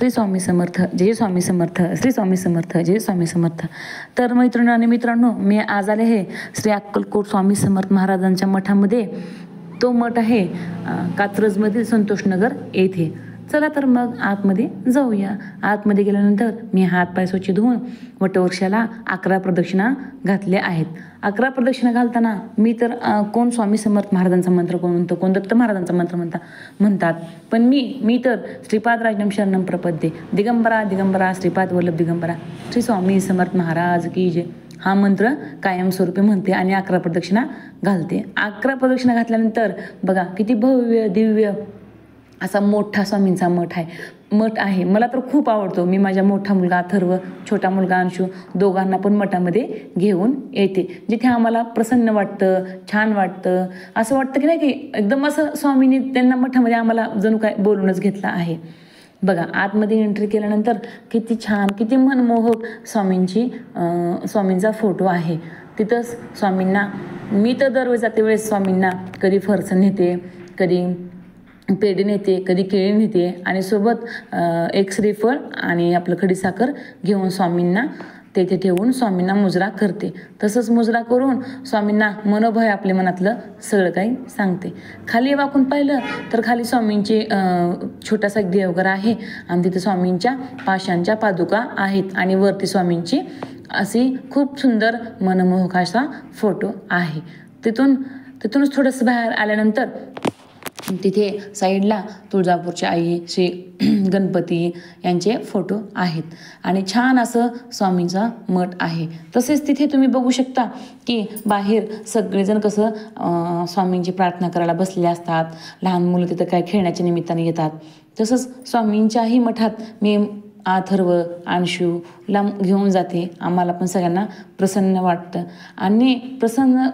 श्री स्वामी समर्थ, जय स्वामी समर्थ, श्री स्वामी समर्थ, जय स्वामी समर्थ। तर मैत्रिणी आणि मित्रांनो, मी आज आले आहे श्री अक्कलकोट स्वामी समर्थ महाराजांच्या मठामध्ये। तो मठ आहे कात्रजमधील संतोषनगर येथे। चला तर मग आतमध्ये जाऊया। आतमध्ये गेल्यानंतर मी हात पाय स्वच्छ धुवून वटवृक्षाला 11 प्रदक्षिणा घातल्या आहेत। 11 प्रदक्षिणा घालताना मी तर कोण स्वामी समर्थ महाराजांचा मंत्र कोण म्हणतो, कोण दत्त महाराजांचा मंत्र म्हणतात, पण मी तर श्रीपाद राजनम शरणम प्रपद्ये, दिगंबरा दिगंबरा श्रीपाद वल्लभ दिगंबरा, श्री स्वामी समर्थ महाराज की जय हा मंत्र कायमस्वरूपी म्हणते आणि 11 प्रदक्षिणा घालते। 11 प्रदक्षिणा घातल्यानंतर बघा किती भव्य दिव्य असा मोठा स्वामींचा मठ आहे। मला तर खूप आवडतो। मी माझ्या मोठा मुलगा अथर्व, छोटा मुलगा अंशू दोघांना पण मठामध्ये घेऊन येते, जिथे आम्हाला प्रसन्न वाटतं, छान वाटतं। असं वाटतं की नाही की एकदम असं स्वामींनी त्यांना मठामध्ये आम्हाला जणू काय बोलूनच घेतलं आहे। बघा आतमध्ये एंट्री केल्यानंतर किती छान, किती मनमोहक स्वामींचा फोटो आहे। तिथंच स्वामींना मी तर दरवेळेस जाते वेळेस स्वामींना कधी फरसाण नेते, कधी पेढे नेते, कधी केळी नेते आणि सोबत एक श्रीफळ आणि आपलं खडीसाखर घेऊन स्वामींना तेथे ठेवून स्वामींना मुजरा करते। तसंच मुजरा करून स्वामींना मनोभय आपल्या मनातलं सगळं काही सांगते। खाली वाकून पाहिलं तर खाली स्वामींचे छोटासा देवघर आहे आणि तिथे स्वामींच्या पाशांच्या पादुका आहेत आणि वरती स्वामींची अशी खूप सुंदर मनमोहक असा फोटो आहे। तिथूनच थोडंसं बाहेर आल्यानंतर तिथे साईडला तुळजापूरच्या आई श्री गणपती यांचे फोटो आहेत आणि छान असं स्वामींचा मठ आहे। तसेच तिथे तुम्ही बघू शकता की बाहेर सगळेजण कसं स्वामींची प्रार्थना करायला बसलेले असतात। लहान मुलं तिथं काय खेळण्याच्या निमित्ताने येतात। तसंच स्वामींच्याही मठात मी अथर्व अंशूला घेऊन जाते। आम्हाला पण सगळ्यांना प्रसन्न वाटतं आणि प्रसन्न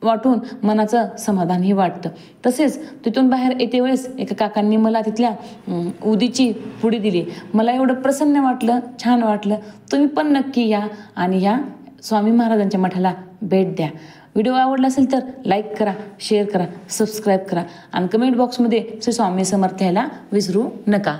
वाटून मनाचं समाधानही वाटतं। तसेच तिथून बाहेर येते वेळेस एका काकांनी मला तिथल्या उदीची पुडी दिली। मला एवढं प्रसन्न वाटलं, छान वाटलं। तुम्ही पण नक्की या आणि या स्वामी महाराजांच्या मठाला भेट द्या। व्हिडिओ आवडला असेल तर लाईक करा, शेअर करा, सबस्क्राईब करा आणि कमेंट बॉक्समध्ये श्री स्वामी समर्थ यायला विसरू नका।